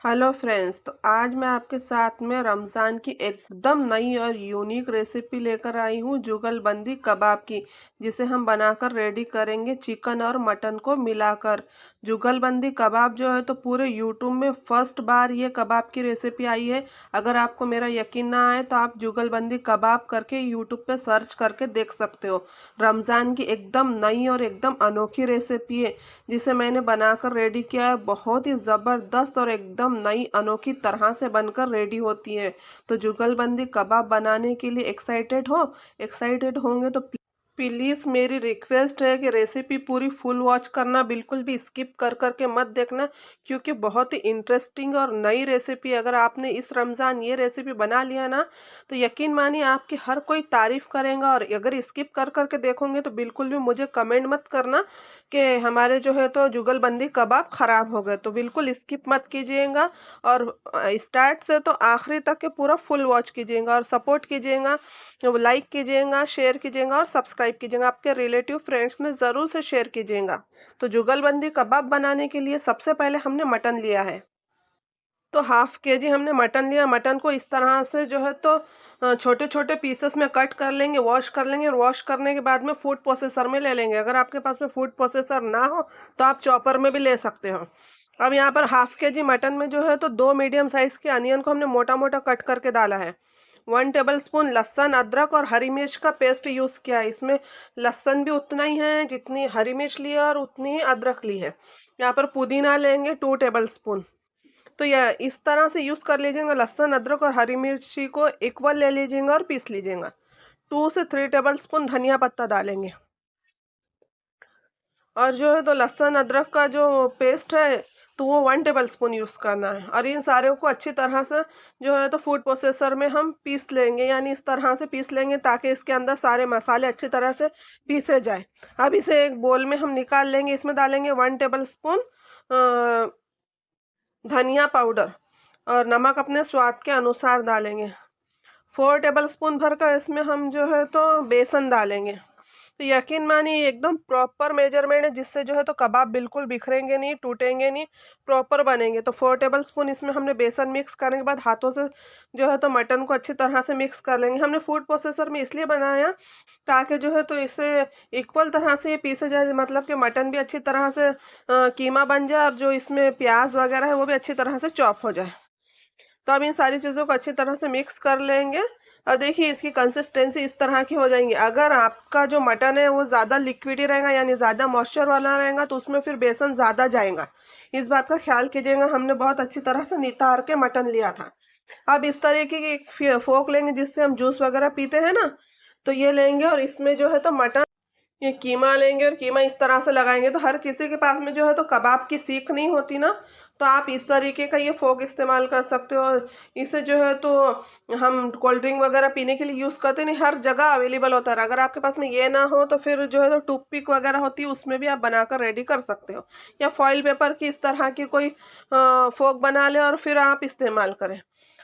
Hello friends. तो आज मैं आपके साथ में रमज़ान की एकदम नई और यूनिक रेसिपी लेकर आई हूँ, जुगलबंदी कबाब की। जिसे हम बनाकर रेडी करेंगे चिकन और मटन को मिलाकर। जुगलबंदी कबाब जो है तो पूरे यूट्यूब में फर्स्ट बार ये कबाब की रेसिपी आई है। अगर आपको मेरा यकीन ना आए तो आप जुगलबंदी कबाब करके यूट्यूब पे सर्च करके देख सकते हो। रमज़ान की एकदम नई और एकदम अनोखी रेसिपी है, जिसे मैंने बनाकर रेडी किया है। बहुत ही ज़बरदस्त और एकदम नई अनोखी तरह से बनकर रेडी होती है। तो जुगलबंदी कबाब बनाने के लिए एक्साइटेड होंगे तो प्लीज़ मेरी रिक्वेस्ट है कि रेसिपी पूरी फुल वॉच करना, बिल्कुल भी स्किप कर करके मत देखना, क्योंकि बहुत ही इंटरेस्टिंग और नई रेसिपी। अगर आपने इस रमज़ान ये रेसिपी बना लिया ना, तो यकीन मानिए आपकी हर कोई तारीफ करेगा। और अगर स्किप कर करके देखोगे तो बिल्कुल भी मुझे कमेंट मत करना कि हमारे जो है तो जुगलबंदी कबाब खराब हो गए। तो बिल्कुल स्किप मत कीजिएगा और स्टार्ट से तो आखिरी तक के पूरा फुल वॉच कीजिएगा और सपोर्ट कीजिएगा, लाइक कीजिएगा, शेयर कीजिएगा और सब्सक्राइब कीजिएगा। आपके रिलेटिव फ्रेंड्स में ज़रूर से शेयर कीजिएगा। तो जुगलबंदी कबाब बनाने के लिए सबसे पहले हमने मटन लिया है। तो हाफ केजी हमने मटन लिया। मटन को इस तरह से जो है तो छोटे-छोटे पीसेस में कट कर लेंगे, वॉश कर लेंगे और वॉश करने के बाद में फूड प्रोसेसर में ले लेंगे। अगर आपके पास में फूड प्रोसेसर ना हो तो आप चॉपर में भी ले सकते हो। अब यहाँ पर हाफ केजी मटन में जो है तो 2 मीडियम साइज़ के अनियन को हमने मोटा-मोटा कट करके डाला है। 1 टेबलस्पून लहसुन, अदरक और हरी मिर्च का पेस्ट यूज़ किया है। इसमें लहसुन भी उतना ही है जितनी हरी मिर्च ली है और उतनी ही अदरक ली है। यहाँ पर पुदीना लेंगे 2 टेबलस्पून। तो या इस तरह से यूज़ कर लीजिएगा। लहसुन, अदरक और हरी मिर्ची को इक्वल ले लीजिएगा और पीस लीजिएगा। 2 से 3 टेबलस्पून धनिया पत्ता डालेंगे। और जो है तो लहसुन अदरक का जो पेस्ट है तो वो 1 टेबलस्पून यूज़ करना है। और इन सारे को अच्छी तरह से जो है तो फूड प्रोसेसर में हम पीस लेंगे, यानी इस तरह से पीस लेंगे ताकि इसके अंदर सारे मसाले अच्छी तरह से पीसे जाए। अब इसे एक बोल में हम निकाल लेंगे। इसमें डालेंगे 1 टेबलस्पून धनिया पाउडर और नमक अपने स्वाद के अनुसार डालेंगे। 4 टेबलस्पून भरकर इसमें हम जो है तो बेसन डालेंगे। तो यकीन मानिए एकदम प्रॉपर मेजरमेंट है, जिससे जो है तो कबाब बिल्कुल बिखरेंगे नहीं, टूटेंगे नहीं, प्रॉपर बनेंगे। तो 4 टेबलस्पून इसमें हमने बेसन मिक्स करने के बाद हाथों से जो है तो मटन को अच्छी तरह से मिक्स कर लेंगे। हमने फूड प्रोसेसर में इसलिए बनाया ताकि जो है तो इसे इक्वल तरह से ये पीसा जाए, मतलब कि मटन भी अच्छी तरह से कीमा बन जाए और जो इसमें प्याज़ वगैरह है वो भी अच्छी तरह से चॉप हो जाए। तो अब इन सारी चीज़ों को अच्छी तरह से मिक्स कर लेंगे और देखिए इसकी कंसिस्टेंसी इस तरह की हो जाएँगी। अगर आपका जो मटन है वो ज़्यादा लिक्विडी रहेगा, यानी ज़्यादा मॉइस्चर वाला रहेगा, तो उसमें फिर बेसन ज़्यादा जाएगा। इस बात का ख़्याल कीजिएगा। हमने बहुत अच्छी तरह से नितार के मटन लिया था। अब इस तरीके की एक फ़ोर्क लेंगे जिससे हम जूस वग़ैरह पीते हैं ना, तो ये लेंगे और इसमें जो है तो मटन, ये कीमा लेंगे और कीमा इस तरह से लगाएँगे। तो हर किसी के पास में जो है तो कबाब की सीख नहीं होती ना, तो आप इस तरीके का ये फ़ोर्क इस्तेमाल कर सकते हो। इसे जो है तो हम कोल्ड ड्रिंक वग़ैरह पीने के लिए यूज़ करते नहीं, हर जगह अवेलेबल होता है। अगर आपके पास में ये ना हो तो फिर जो है तो टूथपिक वग़ैरह होती है, उसमें भी आप बनाकर रेडी कर सकते हो। या फ़ॉइल पेपर की इस तरह की कोई फ़ोर्क बना लें और फिर आप इस्तेमाल करें।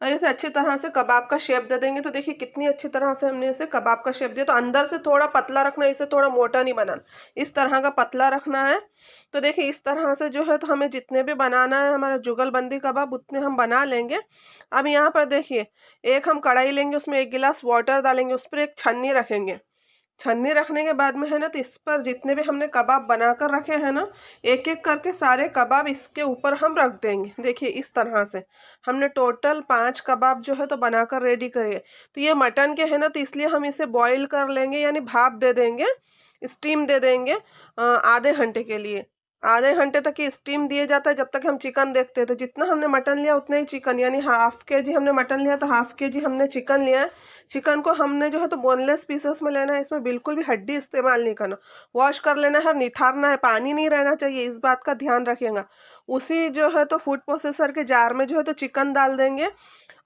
और इसे अच्छी तरह से कबाब का शेप दे देंगे। तो देखिए कितनी अच्छी तरह से हमने इसे कबाब का शेप दिया। तो अंदर से थोड़ा पतला रखना है, इसे थोड़ा मोटा नहीं बनाना, इस तरह का पतला रखना है। तो देखिए इस तरह से जो है तो हमें जितने भी बनाना है हमारा जुगलबंदी कबाब, उतने हम बना लेंगे। अब यहाँ पर देखिए एक हम कढ़ाई लेंगे, उसमें 1 गिलास वाटर डालेंगे, उस पर एक छन्नी रखेंगे। छन्नी रखने के बाद में है ना, तो इस पर जितने भी हमने कबाब बनाकर रखे हैं ना, एक-एक करके सारे कबाब इसके ऊपर हम रख देंगे। देखिए इस तरह से हमने टोटल 5 कबाब जो है तो बनाकर रेडी करे। तो ये मटन के हैं ना, तो इसलिए हम इसे बॉयल कर लेंगे, यानी भाप दे देंगे, स्टीम दे देंगे आधे घंटे के लिए। आधे घंटे तक ये स्टीम दिए जाता है जब तक हम चिकन देखते हैं। तो जितना हमने मटन लिया उतना ही चिकन, यानी हाफ केजी हमने मटन लिया तो हाफ केजी हमने चिकन लिया है। चिकन को हमने जो है तो बोनलेस पीसेस में लेना है, इसमें बिल्कुल भी हड्डी इस्तेमाल नहीं करना। वॉश कर लेना है और निथारना है, पानी नहीं रहना चाहिए, इस बात का ध्यान रखिएगा। उसी जो है तो फूड प्रोसेसर के जार में जो है तो चिकन डाल देंगे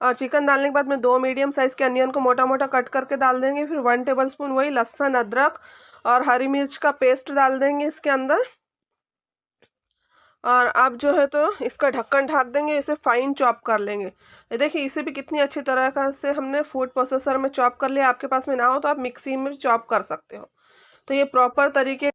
और चिकन डालने के बाद में 2 मीडियम साइज़ के अनियन को मोटा-मोटा कट करके डाल देंगे। फिर 1 टेबलस्पून वही लहसुन, अदरक और हरी मिर्च का पेस्ट डाल देंगे इसके अंदर। और अब जो है तो इसका ढक्कन ढक देंगे, इसे फाइन चॉप कर लेंगे। ये देखिए इसे भी कितनी अच्छी तरह का से हमने फूड प्रोसेसर में चॉप कर लिया। आपके पास में ना हो तो आप मिक्सी में चॉप कर सकते हो। तो ये प्रॉपर तरीके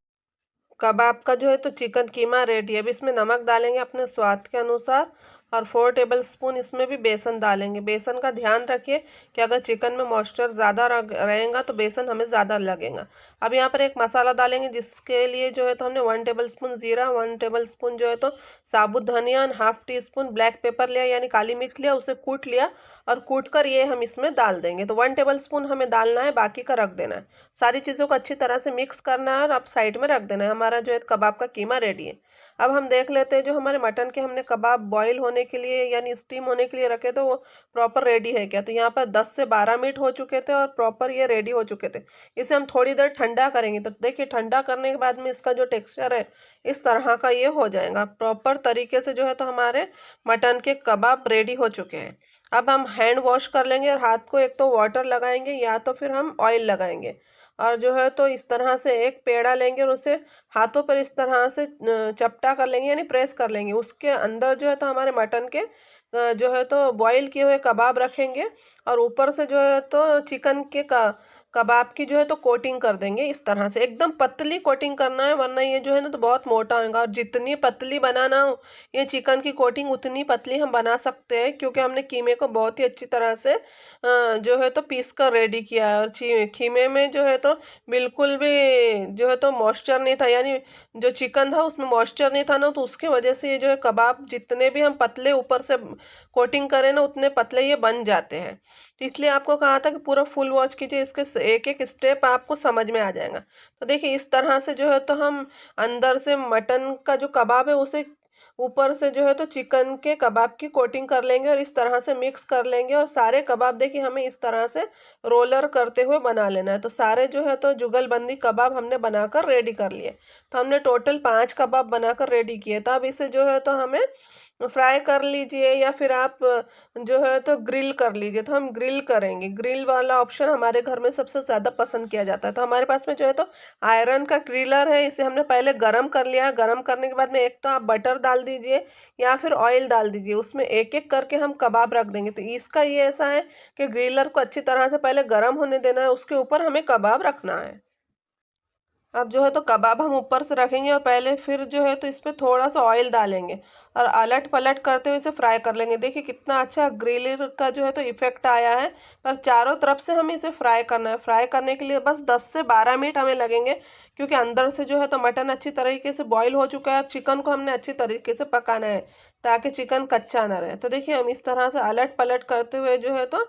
कबाब का जो है तो चिकन कीमा रेडी है। अब इसमें नमक डालेंगे अपने स्वाद के अनुसार और 4 टेबल स्पून इसमें भी बेसन डालेंगे। बेसन का ध्यान रखिए कि अगर चिकन में मॉइस्चर ज़्यादा रहेगा तो बेसन हमें ज़्यादा लगेगा। अब यहाँ पर एक मसाला डालेंगे जिसके लिए जो है तो हमने 1 टेबल स्पून जीरा, 1 टेबल स्पून जो है तो साबुत धनिया, 1/2 टी स्पून ब्लैक पेपर लिया यानी काली मिर्च लिया, उसे कूट लिया और कूट कर ये हम इसमें डाल देंगे। तो 1 टेबल स्पून हमें डालना है, बाकी का रख देना है। सारी चीज़ों को अच्छी तरह से मिक्स करना है और अब साइड में रख देना है। हमारा जो है कबाब का कीमा रेडी है। अब हम देख लेते हैं जो हमारे मटन के हमने कबाब बॉईल होने के लिए यानी स्टीम होने के लिए रखे थे वो प्रॉपर रेडी है क्या। तो यहाँ पर 10 से 12 मिनट हो चुके थे और प्रॉपर ये रेडी हो चुके थे। इसे हम थोड़ी देर ठंडा करेंगे। तो देखिए ठंडा करने के बाद में इसका जो टेक्सचर है इस तरह का ये हो जाएगा। प्रॉपर तरीके से जो है तो हमारे मटन के कबाब रेडी हो चुके हैं। अब हम हैंड वॉश कर लेंगे और हाथ को एक तो वाटर लगाएंगे या तो फिर हम ऑयल लगाएंगे और जो है तो इस तरह से एक पेड़ा लेंगे और उसे हाथों पर इस तरह से चपटा कर लेंगे यानी प्रेस कर लेंगे। उसके अंदर जो है तो हमारे मटन के जो है तो बॉईल किए हुए कबाब रखेंगे और ऊपर से जो है तो चिकन के कबाब की जो है तो कोटिंग कर देंगे। इस तरह से एकदम पतली कोटिंग करना है वरना ये जो है ना तो बहुत मोटा होगा। और जितनी पतली बनाना हो ये चिकन की कोटिंग उतनी पतली हम बना सकते हैं क्योंकि हमने कीमे को बहुत ही अच्छी तरह से जो है तो पीस कर रेडी किया है। और कीमे में जो है तो बिल्कुल भी जो है तो मॉइस्चर नहीं था यानी जो चिकन था उसमें मॉइस्चर नहीं था ना, तो उसके वजह से ये जो है कबाब जितने भी हम पतले ऊपर से कोटिंग करें ना उतने पतले ये बन जाते हैं। तो इसलिए आपको कहा था कि पूरा फुल वॉच कीजिए, इसके एक एक स्टेप आपको समझ में आ जाएगा। तो देखिए इस तरह से जो है तो हम अंदर से मटन का जो कबाब है उसे ऊपर से जो है तो चिकन के कबाब की कोटिंग कर लेंगे और इस तरह से मिक्स कर लेंगे और सारे कबाब देखिए हमें इस तरह से रोलर करते हुए बना लेना है। तो सारे जो है तो जुगलबंदी कबाब हमने बनाकर रेडी कर लिए। तो हमने टोटल 5 कबाब बनाकर रेडी किए। तो अब इसे जो है तो हमें फ्राई कर लीजिए या फिर आप जो है तो ग्रिल कर लीजिए। तो हम ग्रिल करेंगे। ग्रिल वाला ऑप्शन हमारे घर में सबसे ज़्यादा पसंद किया जाता है। तो हमारे पास में जो है तो आयरन का ग्रिलर है, इसे हमने पहले गरम कर लिया है। गरम करने के बाद में एक तो आप बटर डाल दीजिए या फिर ऑयल डाल दीजिए, उसमें एक-एक करके हम कबाब रख देंगे। तो इसका ये ऐसा है कि ग्रिलर को अच्छी तरह से पहले गरम होने देना है, उसके ऊपर हमें कबाब रखना है। अब जो है तो कबाब हम ऊपर से रखेंगे और पहले फिर जो है तो इसमें थोड़ा-सा ऑयल डालेंगे और अलट-पलट करते हुए इसे फ्राई कर लेंगे। देखिए कितना अच्छा ग्रिलर का जो है तो इफ़ेक्ट आया है, पर चारों तरफ से हमें इसे फ्राई करना है। फ्राई करने के लिए बस 10 से 12 मिनट हमें लगेंगे क्योंकि अंदर से जो है तो मटन अच्छी तरीके से बॉयल हो चुका है। अब चिकन को हमने अच्छी तरीके से पकाना है ताकि चिकन कच्चा ना रहे। तो देखिए हम इस तरह से अलट-पलट करते हुए जो है तो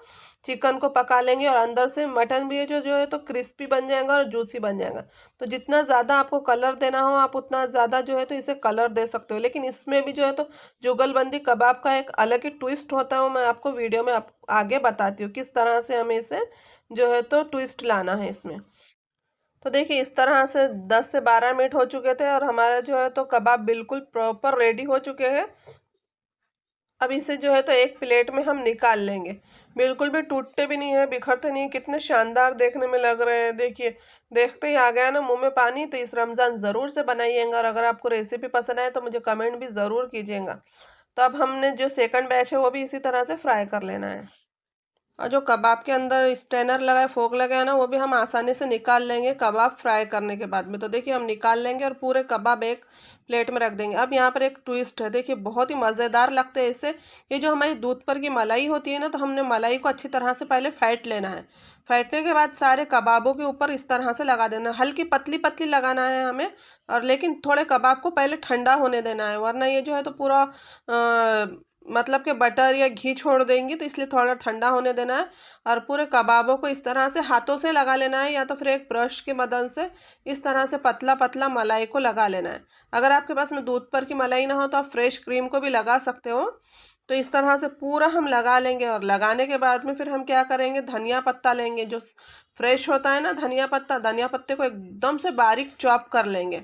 चिकन को पका लेंगे और अंदर से मटन भी है जो है तो क्रिस्पी बन जाएगा और जूसी बन जाएगा। तो जितना ज़्यादा आपको कलर देना हो आप उतना ज़्यादा जो है तो इसे कलर दे सकते हो। लेकिन इसमें भी जो है तो जुगलबंदी कबाब का एक अलग ही ट्विस्ट होता है, वो मैं आपको वीडियो में आगे बताती हूँ किस तरह से हमें इसे जो है तो ट्विस्ट लाना है इसमें। तो देखिए इस तरह से 10 से 12 मिनट हो चुके थे और हमारा जो है तो कबाब बिल्कुल प्रॉपर रेडी हो चुके हैं। अब इसे जो है तो एक प्लेट में हम निकाल लेंगे। बिल्कुल भी टूटते भी नहीं है, बिखरते नहीं, कितने शानदार देखने में लग रहे हैं। देखिए देखते ही आ गया ना मुंह में पानी। तो इस रमज़ान ज़रूर से बनाइएगा और अगर आपको रेसिपी पसंद आए तो मुझे कमेंट भी ज़रूर कीजिएगा। तो अब हमने जो सेकंड बैच है वो भी इसी तरह से फ्राई कर लेना है। और जो कबाब के अंदर स्टैनर लगा है, फोक लगा है ना, वो भी हम आसानी से निकाल लेंगे कबाब फ्राई करने के बाद में। तो देखिए हम निकाल लेंगे और पूरे कबाब एक प्लेट में रख देंगे। अब यहाँ पर एक ट्विस्ट है, देखिए बहुत ही मज़ेदार लगते हैं इससे। ये जो हमारी दूध पर की मलाई होती है ना, तो हमने मलाई को अच्छी तरह से पहले फेंट लेना है। फेंटने के बाद सारे कबाबों के ऊपर इस तरह से लगा देना है। हल्की पतली-पतली लगाना है हमें और लेकिन थोड़े कबाब को पहले ठंडा होने देना है, वरना ये जो है तो पूरा मतलब कि बटर या घी छोड़ देंगी, तो इसलिए थोड़ा ठंडा होने देना है और पूरे कबाबों को इस तरह से हाथों से लगा लेना है या तो फिर एक ब्रश की मदद से इस तरह से पतला-पतला मलाई को लगा लेना है। अगर आपके पास में दूध पर की मलाई ना हो तो आप फ्रेश क्रीम को भी लगा सकते हो। तो इस तरह से पूरा हम लगा लेंगे और लगाने के बाद में फिर हम क्या करेंगे, धनिया पत्ता लेंगे जो फ्रेश होता है ना धनिया पत्ता, धनिया पत्ते को एकदम से बारीक चॉप कर लेंगे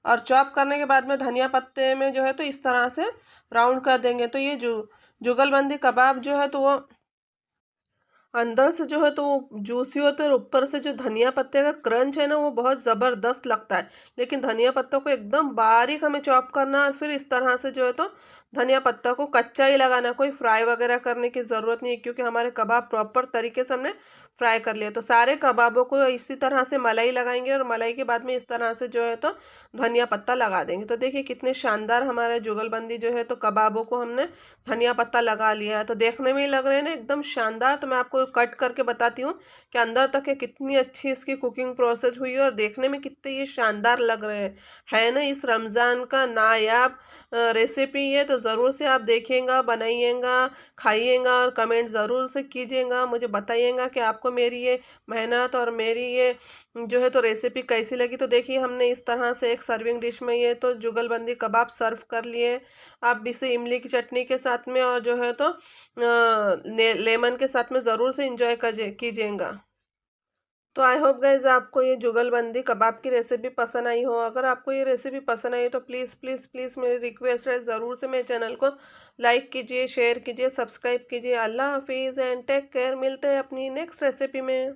और चॉप करने के बाद में धनिया पत्ते में जो है तो इस तरह से राउंड कर देंगे। तो ये जुगलबंदी कबाब जो है तो वो अंदर से जो है तो वो जूसी होते हैं और ऊपर से जो धनिया पत्ते का क्रंच है ना वो बहुत ज़बरदस्त लगता है। लेकिन धनिया पत्तों को एकदम बारीक हमें चॉप करना है और फिर इस तरह से जो है तो धनिया पत्ता को कच्चा ही लगाना है, कोई फ्राई वगैरह करने की ज़रूरत नहीं है क्योंकि हमारे कबाब प्रॉपर तरीके से हमने फ्राई कर लिया। तो सारे कबाबों को इसी तरह से मलाई लगाएँगे और मलाई के बाद में इस तरह से जो है तो धनिया पत्ता लगा देंगे। तो देखिए कितने शानदार हमारा जुगलबंदी जो है तो कबाबों को हमने धनिया पत्ता लगा लिया है। तो देखने में ही लग रहे हैं ना एकदम शानदार। तो मैं आपको कट करके बताती हूँ कि अंदर तक ये कितनी अच्छी इसकी कुकिंग प्रोसेस हुई है और देखने में कितने ये शानदार लग रहे हैं। है ना इस रमज़ान का नायाब रेसिपी ये तो ज़रूर से आप देखिएगा, बनाइएगा, खाइएगा और कमेंट ज़रूर से कीजिएगा। मुझे बताइएगा कि आपको मेरी ये मेहनत और मेरी ये जो है तो रेसिपी कैसी लगी। तो देखिए हमने इस तरह से एक सर्विंग डिश में ये तो जुगलबंदी कबाब सर्व कर लिए। आप भी इसे इमली की चटनी के साथ में और जो है तो लेमन के साथ में ज़रूर से इंजॉय कीजिएगा। तो आई होप गाइज आपको ये जुगलबंदी कबाब की रेसिपी पसंद आई हो। अगर आपको ये रेसिपी पसंद आई तो प्लीज़ प्लीज़ प्लीज़ मेरी रिक्वेस्ट है ज़रूर से मेरे चैनल को लाइक कीजिए, शेयर कीजिए, सब्सक्राइब कीजिए। अल्लाह हाफिज़ एंड टेक केयर। मिलते हैं अपनी नेक्स्ट रेसिपी में।